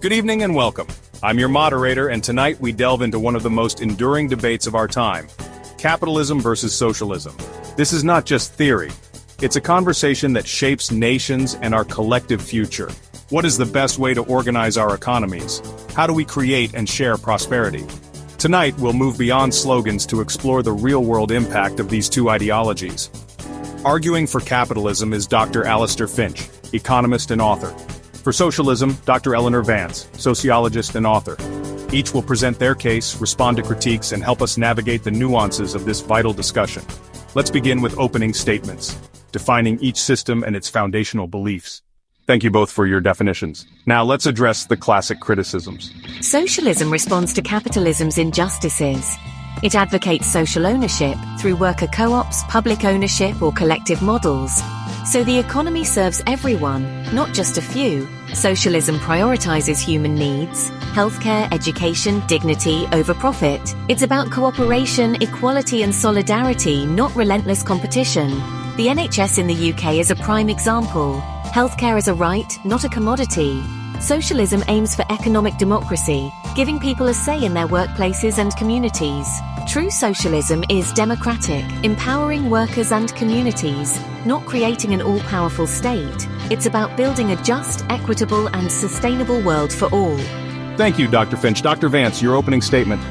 Good evening and welcome. I'm your moderator, and tonight we delve into one of the most enduring debates of our time: capitalism versus socialism. This is not just theory. It's a conversation that shapes nations and our collective future. What is the best way to organize our economies? How do we create and share prosperity? Tonight, we'll move beyond slogans to explore the real-world impact of these two ideologies. Arguing for capitalism is Dr. Alistair Finch, economist and author. For socialism, Dr. Eleanor Vance, sociologist and author. Each will present their case, respond to critiques, and help us navigate the nuances of this vital discussion. Let's begin with opening statements, defining each system and its foundational beliefs. Thank you both for your definitions. Now let's address the classic criticisms. Socialism responds to capitalism's injustices. It advocates social ownership through worker co-ops, public ownership, or collective models. So the economy serves everyone, not just a few. Socialism prioritizes human needs, healthcare, education, dignity over profit. It's about cooperation, equality, and solidarity, not relentless competition. The NHS in the UK is a prime example. Healthcare is a right, not a commodity. Socialism aims for economic democracy, giving people a say in their workplaces and communities. True socialism is democratic, empowering workers and communities, not creating an all-powerful state. It's about building a just, equitable, and sustainable world for all. Thank you, Dr. Finch. Dr. Vance, your opening statement.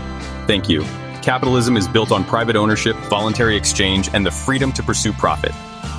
Thank you. Capitalism is built on private ownership, voluntary exchange, and the freedom to pursue profit.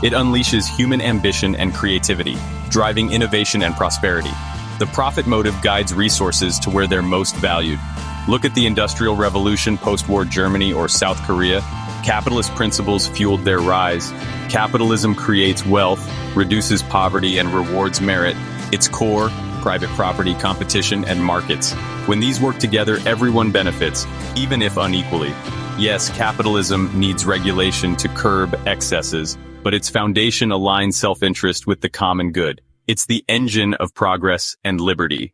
It unleashes human ambition and creativity, driving innovation and prosperity. The profit motive guides resources to where they're most valued. Look at the Industrial Revolution, post-war Germany, or South Korea. Capitalist principles fueled their rise. Capitalism creates wealth, reduces poverty, and rewards merit. Its core, private property, competition, and markets. When these work together, everyone benefits, even if unequally. Yes, capitalism needs regulation to curb excesses, but its foundation aligns self-interest with the common good. It's the engine of progress and liberty.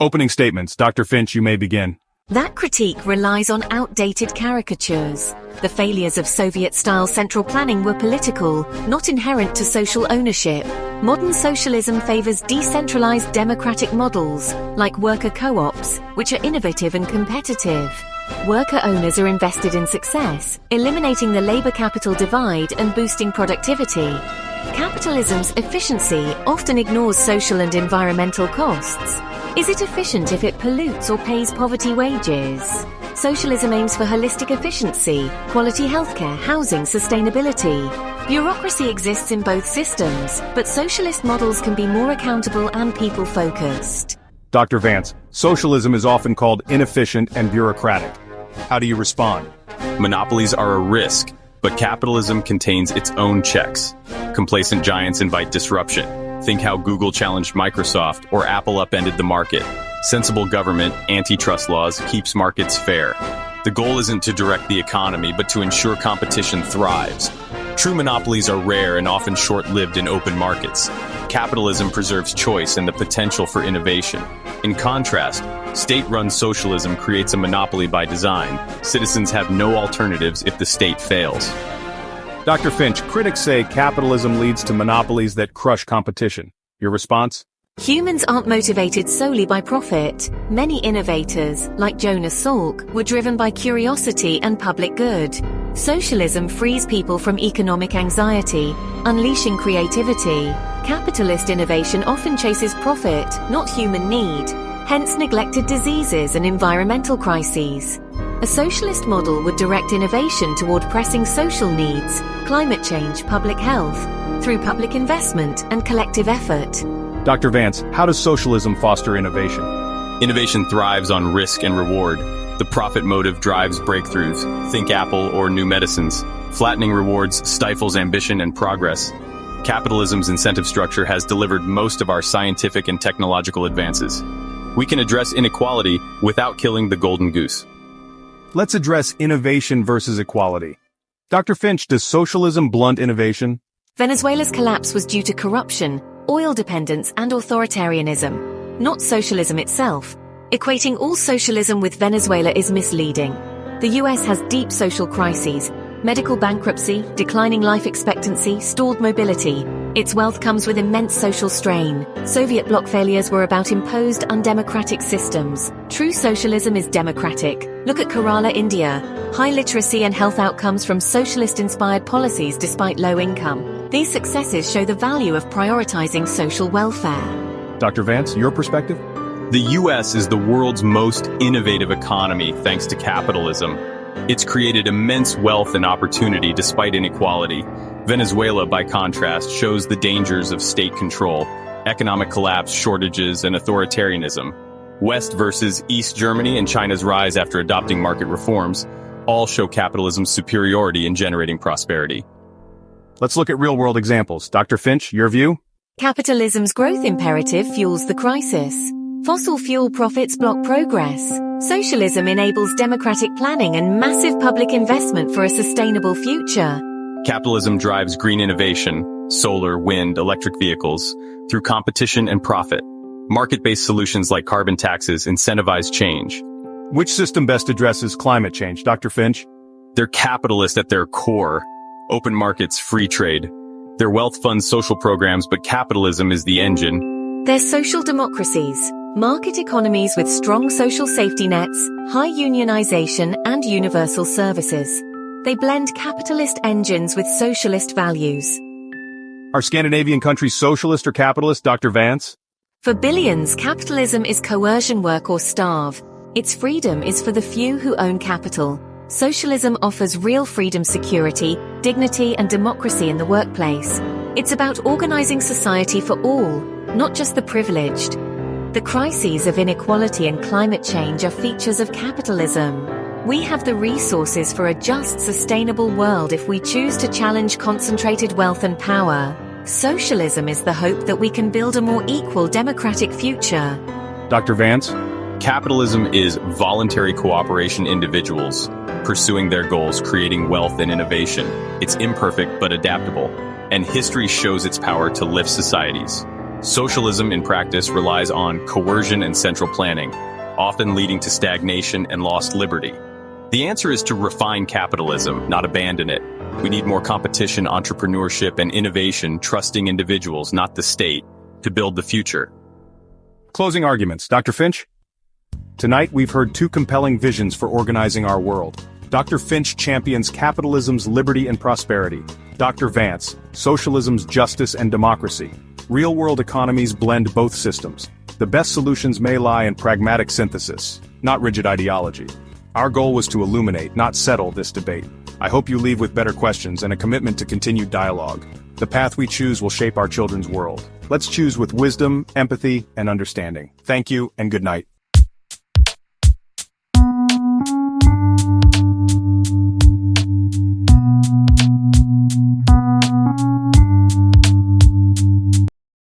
Opening statements. Dr. Finch, you may begin. That critique relies on outdated caricatures. The failures of Soviet-style central planning were political, not inherent to social ownership. Modern socialism favors decentralized democratic models, like worker co-ops, which are innovative and competitive. Worker owners are invested in success, eliminating the labor-capital divide and boosting productivity. Capitalism's efficiency often ignores social and environmental costs. Is it efficient if it pollutes or pays poverty wages? Socialism aims for holistic efficiency, quality healthcare, housing, sustainability. Bureaucracy exists in both systems, but socialist models can be more accountable and people-focused. Dr. Vance, socialism is often called inefficient and bureaucratic. How do you respond? Monopolies are a risk, but capitalism contains its own checks. Complacent giants invite disruption. Think how Google challenged Microsoft or Apple upended the market. Sensible government, antitrust laws, keeps markets fair. The goal isn't to direct the economy, but to ensure competition thrives. True monopolies are rare and often short-lived in open markets. Capitalism preserves choice and the potential for innovation. In contrast, state-run socialism creates a monopoly by design. Citizens have no alternatives if the state fails. Dr. Finch, critics say capitalism leads to monopolies that crush competition. Your response? Humans aren't motivated solely by profit. Many innovators, like Jonas Salk, were driven by curiosity and public good. Socialism frees people from economic anxiety, unleashing creativity. Capitalist innovation often chases profit, not human need, hence neglected diseases and environmental crises. A socialist model would direct innovation toward pressing social needs, climate change, public health, through public investment and collective effort. Dr. Vance, how does socialism foster innovation? Innovation thrives on risk and reward. The profit motive drives breakthroughs. Think Apple or new medicines. Flattening rewards stifles ambition and progress. Capitalism's incentive structure has delivered most of our scientific and technological advances. We can address inequality without killing the golden goose. Let's address innovation versus equality. Dr. Finch, does socialism blunt innovation? Venezuela's collapse was due to corruption, oil dependence, and authoritarianism, not socialism itself. Equating all socialism with Venezuela is misleading. The US has deep social crises, medical bankruptcy, declining life expectancy, stalled mobility. Its wealth comes with immense social strain. Soviet bloc failures were about imposed, undemocratic systems. True socialism is democratic. Look at Kerala, India. High literacy and health outcomes from socialist-inspired policies despite low income. These successes show the value of prioritizing social welfare. Dr. Vance, your perspective? The U.S. is the world's most innovative economy thanks to capitalism. It's created immense wealth and opportunity despite inequality. Venezuela, by contrast, shows the dangers of state control, economic collapse, shortages, and authoritarianism. West versus East Germany and China's rise after adopting market reforms all show capitalism's superiority in generating prosperity. Let's look at real-world examples. Dr. Finch, your view? Capitalism's growth imperative fuels the crisis. Fossil fuel profits block progress. Socialism enables democratic planning and massive public investment for a sustainable future. Capitalism drives green innovation, solar, wind, electric vehicles, through competition and profit. Market-based solutions like carbon taxes incentivize change. Which system best addresses climate change, Dr. Finch? They're capitalist at their core. Open markets, free trade. Their wealth funds social programs, but capitalism is the engine. They're social democracies. Market economies with strong social safety nets, high unionization, and universal services. They blend capitalist engines with socialist values. Are Scandinavian countries socialist or capitalist, Dr. Vance? For billions, capitalism is coercion, work or starve. Its freedom is for the few who own capital. Socialism offers real freedom, security, dignity, and democracy in the workplace. It's about organizing society for all, not just the privileged. The crises of inequality and climate change are features of capitalism. We have the resources for a just, sustainable world if we choose to challenge concentrated wealth and power. Socialism is the hope that we can build a more equal, democratic future. Dr. Vance? Capitalism is voluntary cooperation, individuals pursuing their goals, creating wealth and innovation. It's imperfect but adaptable, and history shows its power to lift societies. Socialism in practice relies on coercion and central planning, often leading to stagnation and lost liberty. The answer is to refine capitalism, not abandon it. We need more competition, entrepreneurship, and innovation, trusting individuals, not the state, to build the future. Closing arguments, Dr. Finch? Tonight, we've heard two compelling visions for organizing our world. Dr. Finch champions capitalism's liberty and prosperity. Dr. Vance, socialism's justice and democracy. Real-world economies blend both systems. The best solutions may lie in pragmatic synthesis, not rigid ideology. Our goal was to illuminate, not settle, this debate. I hope you leave with better questions and a commitment to continued dialogue. The path we choose will shape our children's world. Let's choose with wisdom, empathy, and understanding. Thank you, and good night.